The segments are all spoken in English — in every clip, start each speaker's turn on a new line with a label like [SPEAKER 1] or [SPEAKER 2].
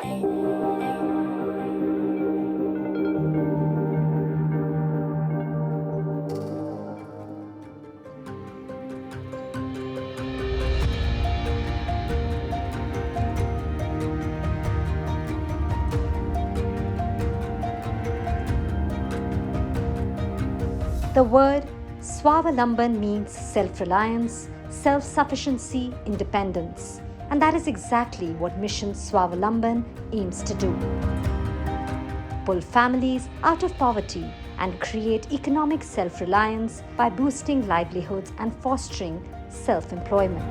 [SPEAKER 1] The word Swavalamban means self-reliance, self-sufficiency, independence. And that is exactly what Mission Swavalamban aims to do. Pull families out of poverty and create economic self-reliance by boosting livelihoods and fostering self-employment.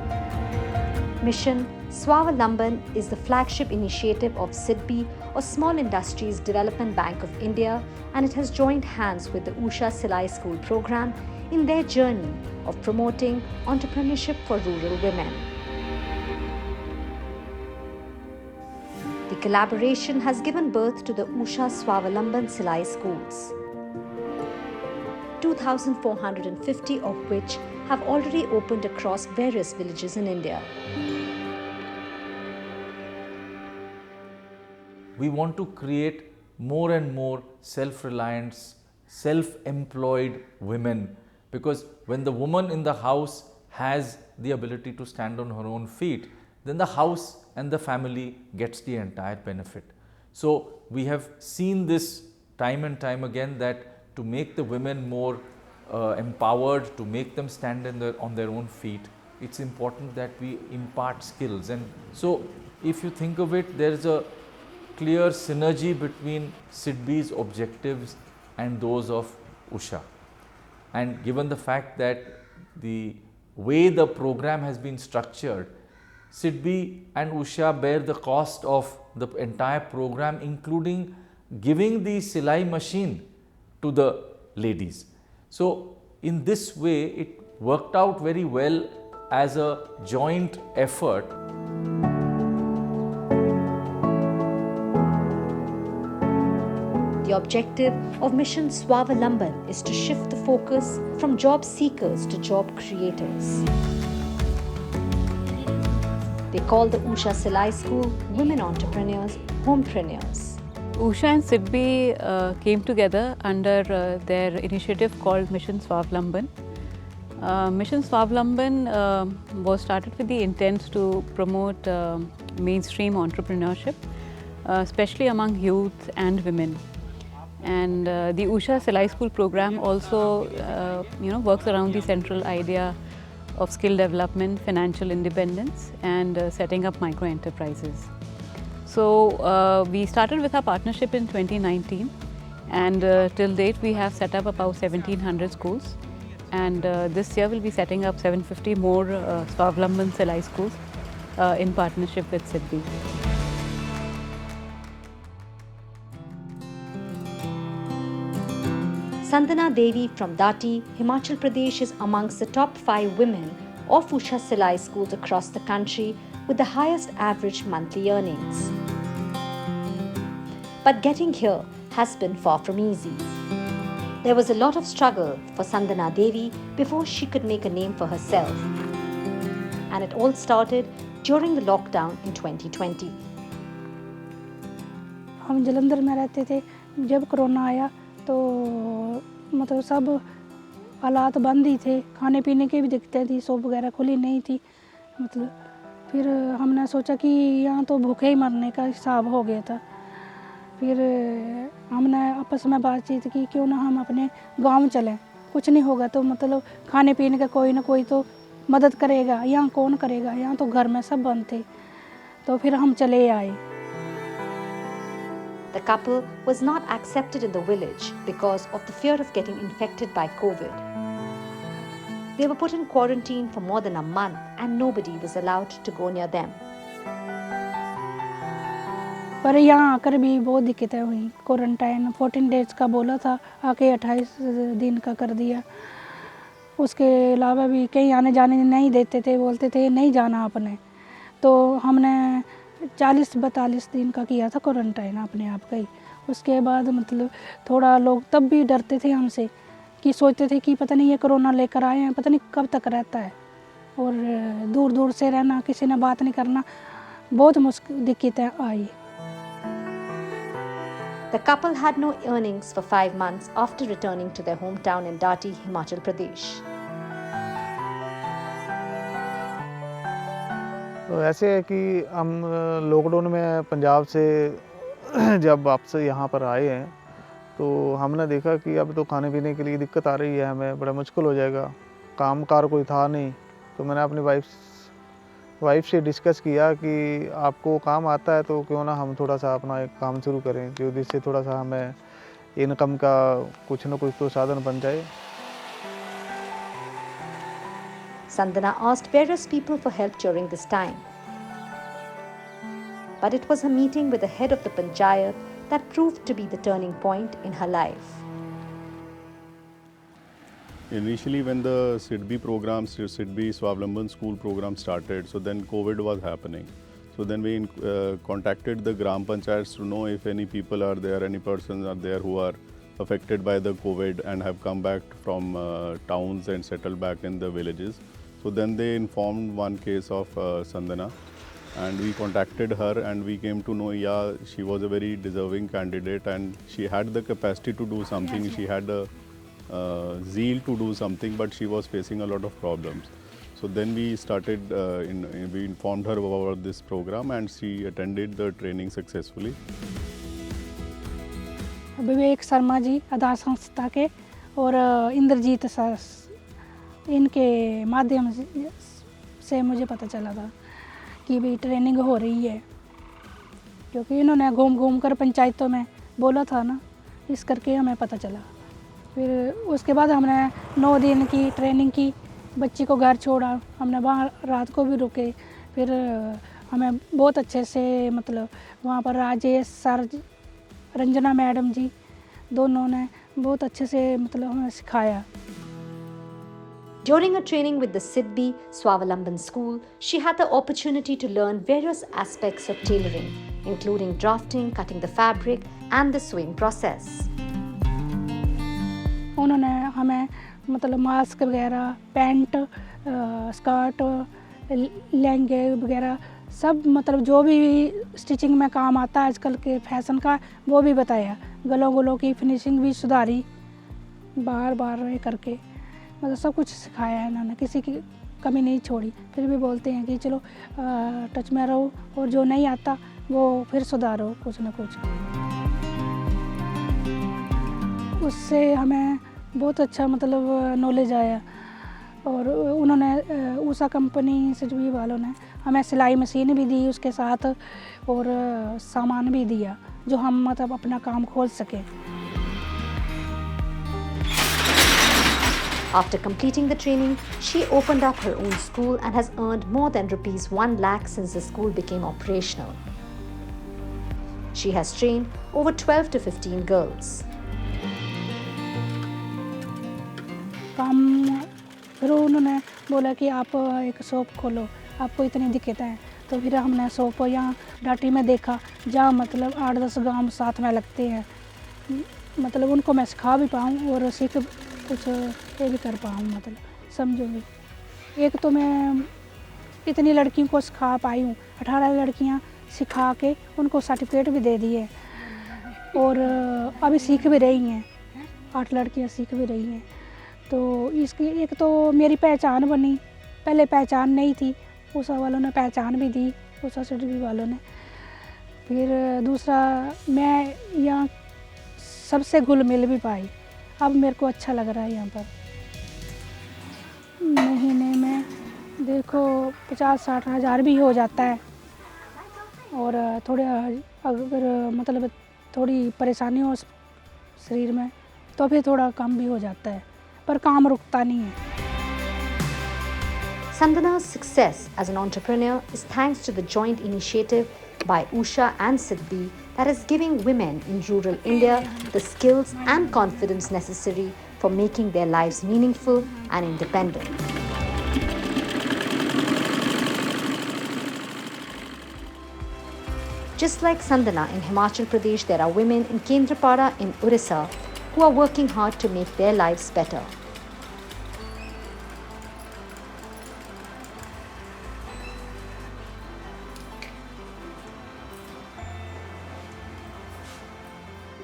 [SPEAKER 1] Mission Swavalamban is the flagship initiative of SIDBI, or Small Industries Development Bank of India, and it has joined hands with the Usha Silai School program in their journey of promoting entrepreneurship for rural women. The collaboration has given birth to the Usha Swavalamban Silai schools, 2,450 of which have already opened across various villages in India.
[SPEAKER 2] We want to create more and more self-reliant, self-employed women, because when the woman in the house has the ability to stand on her own feet, then the house and the family gets the entire benefit. So we have seen this time and time again, that to make the women more empowered, to make them stand on their own feet, it's important that we impart skills. And so if you think of it, there is a clear synergy between SIDBI's objectives and those of Usha. And given the fact that the way the program has been structured, SIDBI and Usha bear the cost of the entire program, including giving the Silai machine to the ladies. So in this way, it worked out very well as a joint effort.
[SPEAKER 1] The objective of Mission Swavalamban is to shift the focus from job seekers to job creators. They call the Usha Silai School Women Entrepreneurs, Homepreneurs.
[SPEAKER 3] Usha and SIDBI came together under their initiative called Mission Swavalamban. Mission Swavalamban was started with the intent to promote mainstream entrepreneurship, especially among youth and women. And the Usha Silai School program also works around the central idea of skill development, financial independence, and setting up micro enterprises. So we started with our partnership in 2019, and till date we have set up about 1,700 schools, and this year we'll be setting up 750 more Swavalamban Silai schools in partnership with SIDBI.
[SPEAKER 1] Sandana Devi from Dati, Himachal Pradesh is amongst the top 5 women of Usha Silai schools across the country with the highest average monthly earnings. But getting here has been far from easy. There was a lot of struggle for Sandana Devi before she could make a name for herself. And it all started during the lockdown in 2020.
[SPEAKER 4] हम जलंधर में रहते थे, जब corona आया तो मतलब सब हालात बंद ही थे, खाने पीने की भी दिक्कतें थी, शॉप वगैरह खुली नहीं थी। मतलब फिर हमने सोचा कि यहाँ तो भूखे ही मरने का हिसाब हो गया था। फिर हमने आपस में बातचीत की क्यों ना हम अपने गांव चलें, कुछ नहीं होगा तो मतलब खाने पीने का कोई ना कोई तो मदद करेगा, यहाँ कौन करेगा, यहाँ तो घर में सब बंद थे। तो फिर हम चले आए।
[SPEAKER 1] The couple was not accepted in the village because of the fear of getting infected by COVID. They were put in quarantine for more than a month and nobody was allowed to go near them.
[SPEAKER 4] पर यहाँ आकर भी बहुत दिक्कतें हुई। Quarantine 14 days का बोला था, आके 28 दिन का कर दिया। उसके अलावा भी कहीं आने जाने नहीं देते थे, बोलते थे नहीं जाना आपने। तो हमने 40-42 दिन का किया था क्वारंटाइन अपने आप का ही। उसके बाद मतलब थोड़ा लोग तब भी डरते थे हमसे, कि सोचते थे कि पता नहीं ये कोरोना लेकर आए हैं, पता नहीं कब तक रहता है। और दूर दूर से रहना, किसी ने बात नहीं करना, बहुत मुश्किल दिक्कतें आई।
[SPEAKER 1] The couple had no earnings for 5 months after returning to their hometown in Dati, Himachal Pradesh.
[SPEAKER 5] तो ऐसे है कि हम लॉकडाउन में पंजाब से जब वापस यहाँ पर आए हैं तो हमने देखा कि अब तो खाने पीने के लिए दिक्कत आ रही है, हमें बड़ा मुश्किल हो जाएगा, काम कार कोई था नहीं। तो मैंने अपनी वाइफ से डिस्कस किया कि आपको काम आता है तो क्यों ना हम थोड़ा सा अपना एक काम शुरू करें जो जिससे थोड़ा सा हमें इनकम का कुछ ना कुछ तो साधन बन जाए।
[SPEAKER 1] Sandana asked various people for help during this time. But it was her meeting with the head of the panchayat that proved to be the turning point in her life.
[SPEAKER 6] Initially, when the SIDBI program, SIDBI Swavlamban school program started, so then COVID was happening. So then we contacted the Gram Panchayats to know if any people are there, any persons are there who are affected by the COVID and have come back from towns and settled back in the villages. So then they informed one case of Sandana, and we contacted her and we came to know, yeah, she was a very deserving candidate and she had the capacity to do something, she had the zeal to do something, but she was facing a lot of problems. So then we started, we informed her about this program and she attended the training successfully.
[SPEAKER 4] Vivek Sharma ji आधार संस्था के और Indrajit sir, इनके माध्यम से मुझे पता चला था कि भी ट्रेनिंग हो रही है, क्योंकि इन्होंने घूम घूम कर पंचायतों में बोला था ना, इस करके हमें पता चला। फिर उसके बाद हमने 9 दिन की ट्रेनिंग की, बच्ची को घर छोड़ा, हमने वहाँ रात को भी रुके। फिर हमें बहुत अच्छे से मतलब वहाँ पर राजेश सर, रंजना मैडम जी, दोनों ने बहुत अच्छे से मतलब हमें सिखाया।
[SPEAKER 1] During her training with the SIDBI Swavalamban school, she had the opportunity to learn various aspects of tailoring, including drafting, cutting the fabric, and the sewing process.
[SPEAKER 4] उन्होंने हमें मतलब मास्क वगैरह, पैंट, स्कर्ट, लहंगे वगैरह सब मतलब जो भी स्टिचिंग में काम आता है आजकल के फैशन का, वो भी बताया। गलों की फिनिशिंग भी सुधारी, बार ये करके मतलब सब कुछ सिखाया है इन्होंने, किसी की कमी नहीं छोड़ी। फिर भी बोलते हैं कि चलो टच में रहो और जो नहीं आता वो फिर सुधारो कुछ ना कुछ। उससे हमें बहुत अच्छा मतलब नॉलेज आया। और उन्होंने उषा कंपनी से भी वालों ने हमें सिलाई मशीन भी दी उसके साथ, और सामान भी दिया जो हम मतलब अपना काम खोल सकें।
[SPEAKER 1] After completing the training, she opened up her own school and has earned more than rupees 1 lakh since the school became operational. She has trained over 12 to 15 girls.
[SPEAKER 4] काम फिर उन्होंने बोला कि आप एक शॉप खोलो, आपको इतनी दिक्कत है। तो फिर हमने शॉप यहाँ डाटी में देखा, जहाँ मतलब 8-10 गांव साथ में लगते हैं, मतलब उनको मैं सिखा भी पाऊँ और सीख कुछ ये भी कर पाऊँ, मतलब समझूँगी। एक तो मैं इतनी लड़कियों को सिखा पाई हूँ, 18 लड़कियाँ सिखा के उनको सर्टिफिकेट भी दे दिए, और अभी सीख भी रही हैं, 8 लड़कियाँ सीख भी रही हैं। तो इसकी एक तो मेरी पहचान बनी, पहले पहचान नहीं थी, उषा वालों ने पहचान भी दी, उषा सिडबी वालों ने। फिर दूसरा मैं यहाँ सबसे घुल मिल भी पाई, अब मेरे को अच्छा लग रहा है यहाँ पर। महीने में देखो 50-60 हज़ार भी हो जाता है, और थोड़े अगर मतलब थोड़ी परेशानी हो शरीर में तो फिर थोड़ा कम भी हो जाता है, पर काम रुकता नहीं है।
[SPEAKER 1] Sandana's success as an entrepreneur is thanks to the joint initiative by Usha and SIDBI that is giving women in rural India the skills and confidence necessary for making their lives meaningful and independent. Just like Sandana in Himachal Pradesh, there are women in Kendrapada in Orissa who are working hard to make their lives better.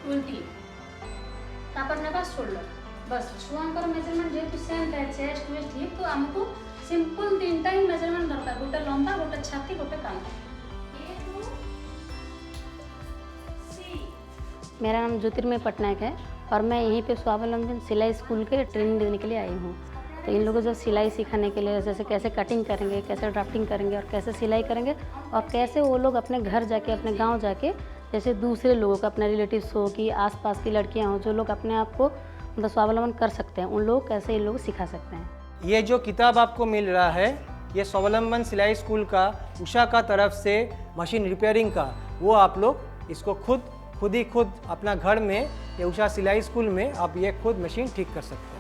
[SPEAKER 7] 20 तापर नेबा 16 बस छुआंकर measurement जेतु same था chest waste hip तो हमको simple तीनटा ही measurement दरकार गोटे लंबा गोटे छाती गोटे कान
[SPEAKER 8] मेरा नाम ज्योतिर्मय पटनायक है और मैं यहीं पे स्वावलंबन सिलाई स्कूल के ट्रेनिंग देने के लिए आई हूँ। तो इन लोगों को जो सिलाई सिखाने के लिए जैसे कैसे कटिंग करेंगे, कैसे ड्राफ्टिंग करेंगे और कैसे सिलाई करेंगे और कैसे वो लोग अपने घर जाके अपने गांव जाके जैसे दूसरे लोगों को अपने रिलेटिव्स हो कि आसपास की लड़कियां हो जो लोग अपने आप को मतलब स्वावलंबन कर सकते हैं, उन लोग कैसे इन लोग सिखा सकते हैं।
[SPEAKER 9] ये जो किताब आपको मिल रहा है ये स्वावलंबन सिलाई स्कूल का उषा का तरफ से मशीन रिपेयरिंग का, वो आप लोग इसको खुद ही अपना घर में ये उषा सिलाई स्कूल में आप ये खुद मशीन ठीक कर सकते हैं।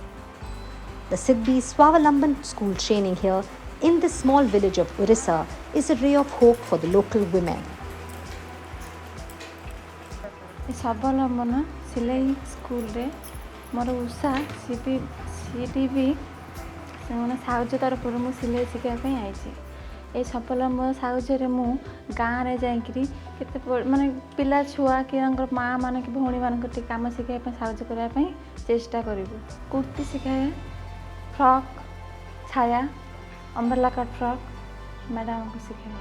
[SPEAKER 1] The Sidbi Swavalamban school training here in this small village of Orissa is a ray of hope for the local women.
[SPEAKER 10] स्वावलंबन सिलाई स्कूल रे मोर उषा सीटीवी से साहय तरफ मु सिलाई शिखापी आई ये स्वावलंबन साहय मु गाँव में जाकि माने पिला छुआ कि माँ मान कि भौणी मान कम शिखापी साहय करने चेष्टा करूँ। कुर्ती शिखाए, फ्रॉक, छाया, अम्ब्रेला कट फ्रॉक मैडम को सिखाए।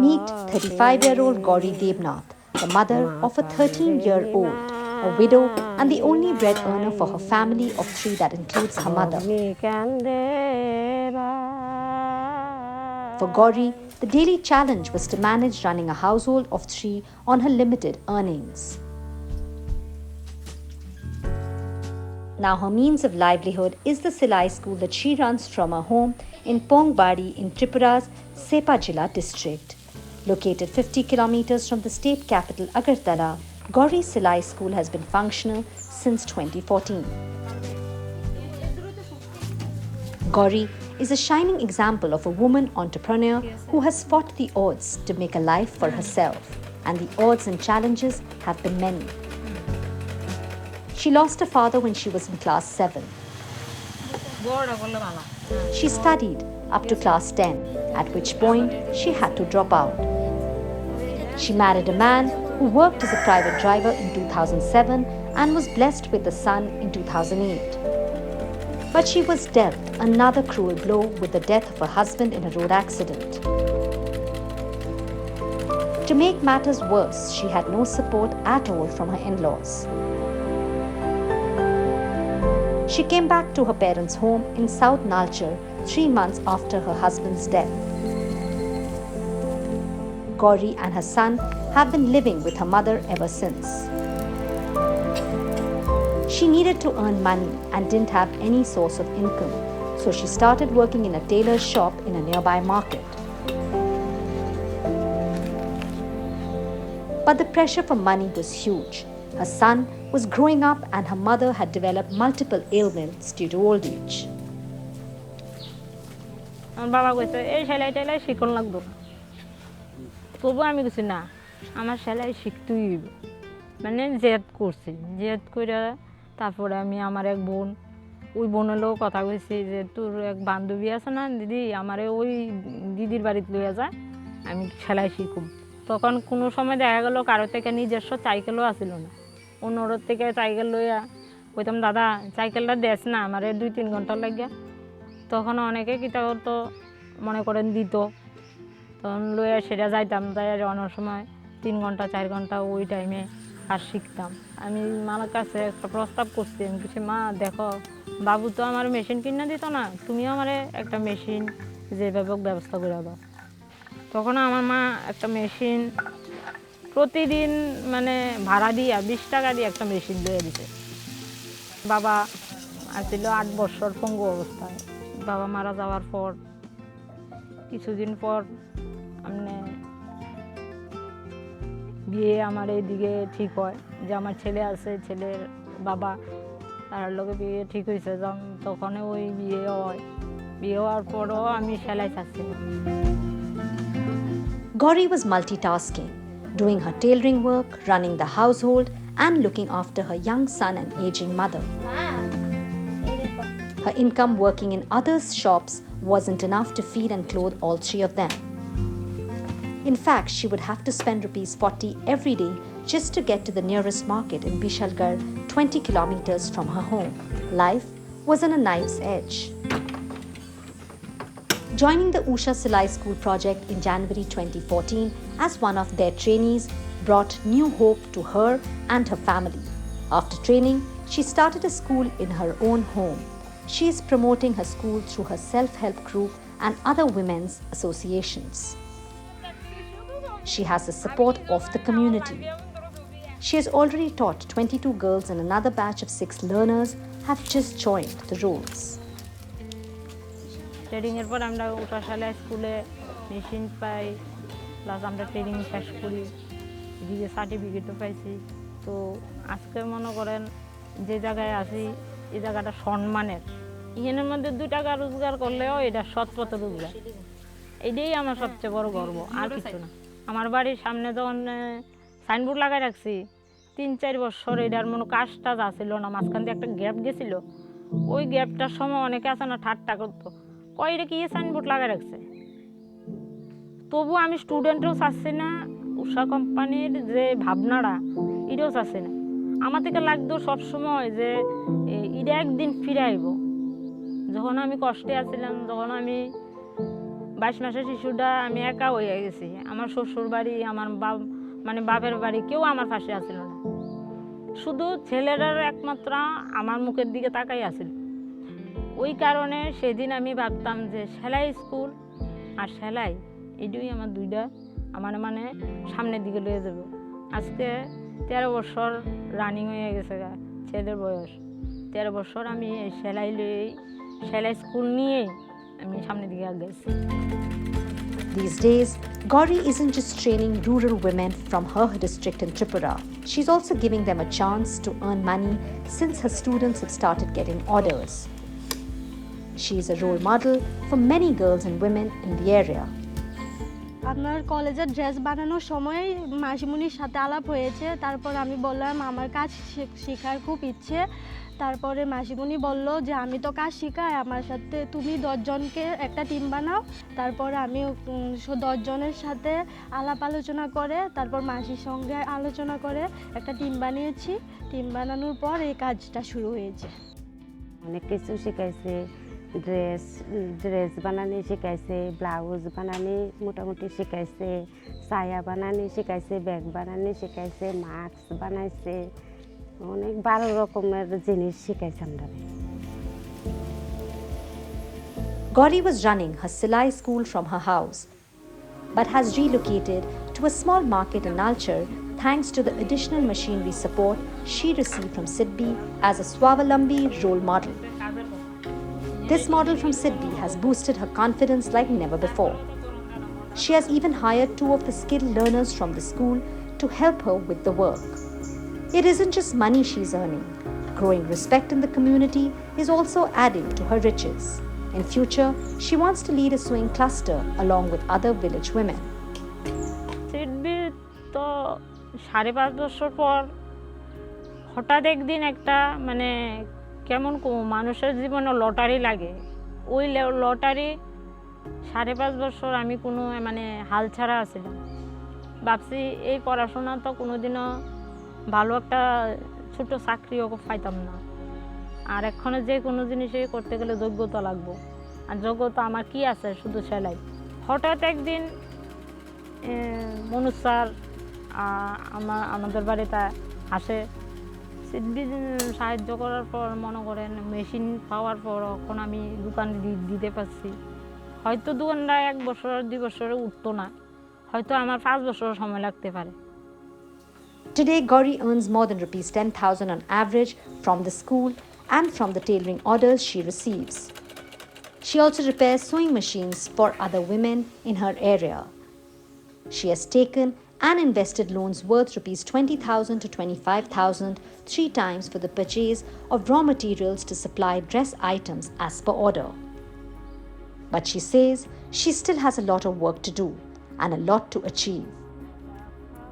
[SPEAKER 1] Meet 35-year-old Gauri Devnath, the mother of a 13-year-old, a widow and the only bread earner for her family of 3 that includes her mother. For Gauri, the daily challenge was to manage running a household of 3 on her limited earnings. Now her means of livelihood is the Silai school that she runs from her home in Pongbadi in Tripura's Sepa Jilla district. Located 50 kilometers from the state capital Agartala, Gauri Silai school has been functional since 2014. Gauri is a shining example of a woman entrepreneur who has fought the odds to make a life for herself, and the odds and challenges have been many. She lost her father when she was in class 7. She studied up to class 10, at which point she had to drop out. She married a man who worked as a private driver in 2007 and was blessed with a son in 2008. But she was dealt another cruel blow with the death of her husband in a road accident. To make matters worse, she had no support at all from her in-laws. She came back to her parents' home in South Nalchar 3 months after her husband's death. Gauri and her son have been living with her mother ever since. She needed to earn money and didn't have any source of income, so she started working in a tailor's shop in a nearby market. But the pressure for money was huge. Her son was growing up and her mother had developed multiple ailments due to old age.
[SPEAKER 11] বাবা কইছে এই সেলাই টেলাই শিখন লাগতো তবু আমি কিছু না আমার সেলাই শিখতেই হইব মানে জেদ করছি জেদ করে তারপরে আমি আমার এক বোন ওই বোনেরও কথা কইছি যে তোর এক বান্ধবী আছে না দিদি আমারে ওই দিদির বাড়িতে লইয়া যায় আমি সেলাই শিখুম তখন কোনো সময় দেখা গেল কারো থেকে নিজস্ব সাইকেলও আসিল না অন্যর থেকে সাইকেল লইয়া কইতাম দাদা সাইকেলটা দেস না আমারে 2-3 ঘন্টা লাগিয়া তখন অনেকে কিতা করতো মনে করেন দিত তখন লইয়া সেটা যাইতাম তাই অনেক সময় 3 ঘন্টা 4 ঘন্টা ওই টাইমে আর শিখতাম আমি মার কাছে একটা প্রস্তাব করছি আমি কিছু মা দেখো বাবু তো আমার মেশিন কিনে দিত না তুমিও আমারে একটা মেশিন যেভাবে ব্যবস্থা করে দাও তখন আমার মা একটা মেশিন প্রতিদিন মানে ভাড়া দিয়া 20 টাকা দিয়ে একটা মেশিন দিয়ে দিতে। বাবা আসছিল 8 বছর পঙ্গু অবস্থায়। বাবা মারা যাওয়ার পর কিছুদিন পর মানে বিয়ে আমার এইদিকে ঠিক হয়, যে আমার ছেলে আছে, ছেলের বাবা তার লগে বিয়ে ঠিক হয়েছে, তখন ওই বিয়ে হয়। বিয়ে হওয়ার পরও আমি সেলাই চাচ্ছিলাম।
[SPEAKER 1] Gauri was multitasking, doing her tailoring work, running the household, and looking after her young son and aging mother. Her income working in others' shops wasn't enough to feed and clothe all three of them. In fact, she would have to spend ₹40 every day just to get to the nearest market in Vishalgarh, 20 kilometers from her home. Life was on a knife's edge. Joining the Usha Silai School project in January 2014 as one of their trainees brought new hope to her and her family. After training, she started a school in her own home. She is promoting her school through her self-help group and other women's associations. She has the support of the community. She has already taught 22 girls and another batch of 6 learners have just joined the rolls.
[SPEAKER 11] ট্রেনিংয়ের পর আমরা উষা সেলাই স্কুলে machine পাই, plus আমরা training শেষ করি, এদিকে সার্টিফিকেটও পাইছি। তো আজকে মনে করেন যে জায়গায় আছি এই জায়গাটা সম্মানের। এখানের মধ্যে 2 টাকা রোজগার করলেও এটা সৎ পথে রোজগার, এটাই আমার সবচেয়ে বড় গর্ব, আর কিছু না। আমার বাড়ির সামনে যখন সাইনবোর্ড লাগাই রাখছি 3-4 বছর এটার মনে কাজটা যাচ্ছিল না, মাঝখান দিয়ে একটা গ্যাপ গেছিল। ওই গ্যাপটার সময় অনেকে আছে না ঠাট্টা করতো, কয়টা কি সাইনবোর্ড লাগাই রাখছে। তবু আমি স্টুডেন্টও চাচ্ছি না, উষা কোম্পানির যে ভাবনাটা এটাও চাচ্ছি না। আমার থেকে লাগতো সবসময় যে এটা একদিন ফিরে আইব। যখন আমি কষ্টে আছিলাম, যখন আমি 22 মাসের শিশুটা আমি একা হয়ে গেছি, আমার শ্বশুর বাড়ি, আমার মানে বাপের বাড়ি কেউ আমার পাশে আসছিল না, শুধু ছেলেটার একমাত্র আমার মুখের দিকে তাকাই আছিল। ওই কারণে সেদিন আমি ভাবতাম যে সেলাই স্কুল আর সেলাই এটাই আমার দুইটা আমার মানে সামনের দিকে লয়ে যাব। আজকে 13 বছর রানিং হয়ে গেছে, ছেলের বয়স 13 বছর আমি এই সেলাই স্কুল নিয়েই আমি সামনের দিকে আগাইছি।
[SPEAKER 1] These days, Gauri isn't just training rural women from her district in Tripura. She's also giving them a chance to earn money since her students have started getting orders. She is a role model for many girls and women in the area.
[SPEAKER 12] আপনার কলেজের dress বানানোর সময় মাসিমণির সাথে আলাপ হয়েছে, তারপর আমি বললাম আমার কাজ শেখার খুব ইচ্ছে। তারপরে মাসিমণি বলল যে আমি তো কাজ শেখাই, আমার সাথে তুমি 10 জনকে একটা টিম বানাও। তারপর আমি 10 জনের সাথে আলাপ আলোচনা করে তারপর মাসির সঙ্গে আলোচনা করে একটা টিম বানিয়েছি। টিম বানানোর পর এই কাজটা শুরু হয়েছে।
[SPEAKER 13] অনেক কিছু শেখাইছে, ড্রেস বানানি শিখাইছে, ব্লাউজ বানানি মোটামুটি শিখাইছে, সায়া বানানি শিখাইছে, ব্যাগ বানানি শিখাইছে, মাস্ক বানাইছে, অনেক 12 রকমের জিনিস শিখাইছে আমরা।
[SPEAKER 1] Gauri was running her Silai school from her house, but has relocated to a small market in Nalchar thanks to the additional machinery support she received from Sidbi as a Swavalambi role model. This model from Sidbi has boosted her confidence like never before. She has even hired 2 of the skilled learners from the school to help her with the work. It isn't just money she's earning. Growing respect in the community is also adding to her riches. In future, she wants to lead a sewing cluster along with other village women.
[SPEAKER 11] SIDBI তো 5.5 বছর পর হঠাৎ একদিন একটা মানে কেমন মানুষের জীবনে লটারি লাগে, ওই লটারি 5.5 বছর আমি কোনো মানে হাল ছাড়া আছিলাম। ভাবছি এই পড়াশোনা তো কোনোদিনও ভালো একটা ছোট চাকরিও পাইতাম না, আর এখানে যে কোনো জিনিসই করতে গেলে যোগ্যতা লাগবে, আর যোগ্যতা আমার কি আছে, শুধু সেলাই। হঠাৎ একদিন মনুজ স্যার আমাদের বাড়িতে আসে, সিডবি সাহায্য করার পর মনে করেন মেশিন পাওয়ার পর এখন আমি দোকান দিতে পারছি। হয়তো দোকানটা 1 বছর 2 বছরে উঠতো না, হয়তো আমার 5 বছর সময় লাগতে পারে,
[SPEAKER 1] Today, Gauri earns more than rupees 10,000 on average from the school and from the tailoring orders she receives. She also repairs sewing machines for other women in her area. She has taken and invested loans worth rupees 20,000 to 25,000 three times for the purchase of raw materials to supply dress items as per order. But she says she still has a lot of work to do and a lot to achieve.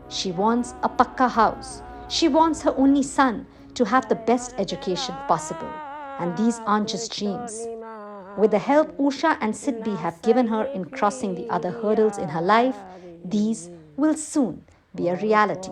[SPEAKER 1] She wants a pakka house. She wants her only son to have the best education possible. And these aren't just dreams. With the help Usha and Sidbi have given her in crossing the other hurdles in her life, these will soon be a reality.